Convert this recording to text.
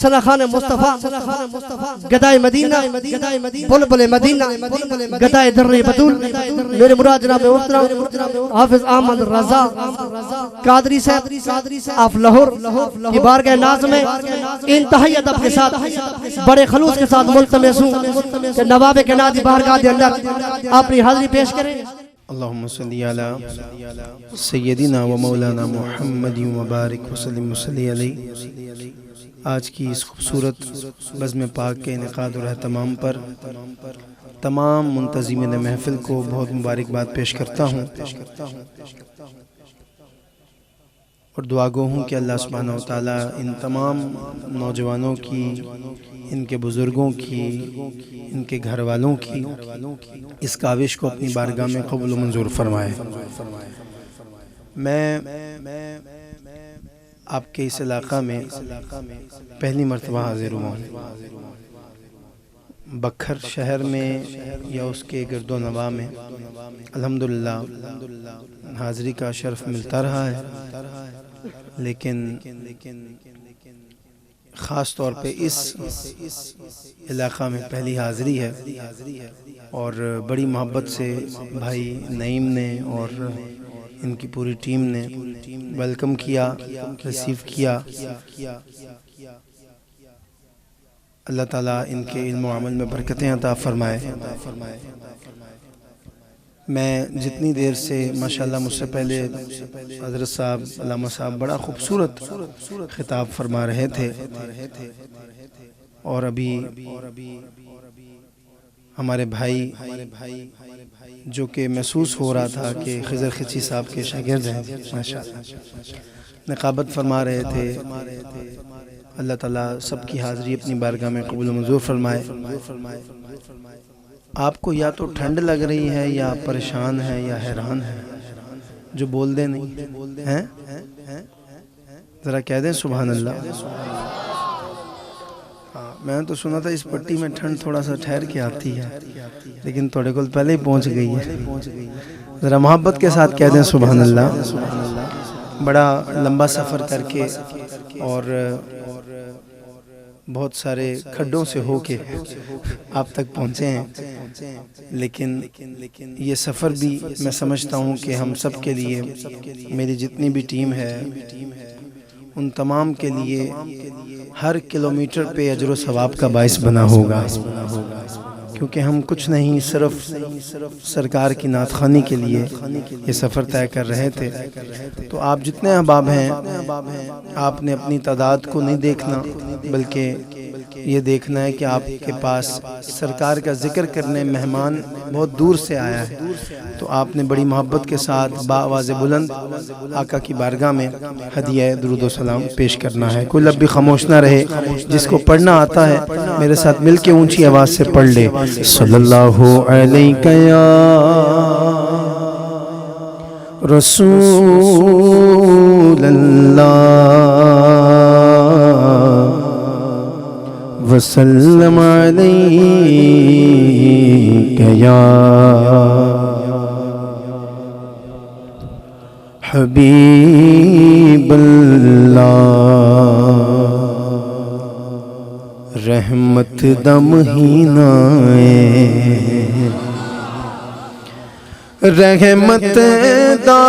سرخان مصطفیٰ گدائے مدینہ بلبل مدینہ گدائے در بطول میرے مراد جناب محترم حافظ احمد رضا قادری صاحب آپ لاہور کی بارگاہ ناز میں انتہائی ادب کے ساتھ بڑے خلوص کے ساتھ ملتمس ہوں کہ نواب کنادی بارگاہ کے اندر اپنی حاضری پیش کریں۔ اللہم صلی علی سیدنا و مولانا محمد و بارک وسلم وصلی علیہ۔ آج کی اس خوبصورت بزم پاک کے انعقاد اور اہتمام پر تمام منتظمین محفل کو بہت مبارکباد پیش کرتا ہوں اور دعا گو ہوں کہ اللہ سبحانہ وتعالی ان تمام نوجوانوں کی، ان کے بزرگوں کی، ان کے گھر والوں کی اس کاوش کو اپنی بارگاہ میں قبول و منظور فرمائے۔ میں آپ کے اس علاقہ میں پہلی مرتبہ حاضر ہوا ہوں۔ بکھر شہر میں یا اس کے گرد و نواح میں الحمدللہ حاضری کا شرف ملتا رہا ہے، لیکن خاص طور پہ اس علاقہ میں پہلی حاضری ہے اور بڑی محبت سے بھائی نعیم نے اور ان کی پوری ٹیم نے ویلکم کیا، ریسیو کیا۔ اللہ تعالیٰ ان کے علم و عمل میں برکتیں عطا فرمائے۔ میں جتنی دیر سے ماشاءاللہ مجھ سے پہلے حضرت صاحب علامہ صاحب بڑا خوبصورت خطاب فرما رہے تھے اور ابھی ہمارے بھائی جو کہ محسوس ہو رہا تھا کہ خضر خچی صاحب کے شاگرد ہیں ماشاءاللہ نقابت فرما رہے تھے۔ اللہ تعالیٰ سب کی حاضری اپنی بارگاہ میں قبول و منظور فرمائے۔ آپ کو یا تو ٹھنڈ لگ رہی ہے یا پریشان ہے یا حیران ہے، جو بول دے نہیں ہیں ذرا کہہ دیں سبحان اللہ۔ میں نے تو سنا تھا اس پٹی میں ٹھنڈ تھوڑا سا ٹھہر کے آتی ہے، لیکن تھوڑے کو پہلے ہی پہنچ گئی ہے۔ ذرا محبت کے ساتھ کہہ دیں سبحان اللہ۔ بڑا لمبا سفر کر کے اور بہت سارے کھڈوں سے ہو کے آپ تک پہنچے ہیں، لیکن یہ سفر بھی میں سمجھتا ہوں کہ ہم سب کے لیے، میری جتنی بھی ٹیم ہے ان تمام کے لیے ہر کلومیٹر پہ اجر و ثواب کا باعث بنا ہوگا، کیونکہ ہم کچھ نہیں صرف سرکار کی نعت خوانی کے لیے یہ سفر طے کر رہے تھے۔ تو آپ جتنے احباب ہیں آپ نے اپنی تعداد کو نہیں دیکھنا، بلکہ یہ دیکھنا ہے کہ آپ کے پاس سرکار کا ذکر کرنے مہمان بہت دور سے آیا ہے، تو آپ نے بڑی محبت کے ساتھ بآواز بلند آقا کی بارگاہ میں ہدیہ درود و سلام پیش کرنا ہے۔ کوئی لب بھی خاموش نہ رہے، جس کو پڑھنا آتا ہے میرے ساتھ مل کے اونچی آواز سے پڑھ لے۔ صلی اللہ علیہ یا رسول اللہ وسلم علیک یا حبیب اللہ۔ رحمت دا مہینہ رحمت دا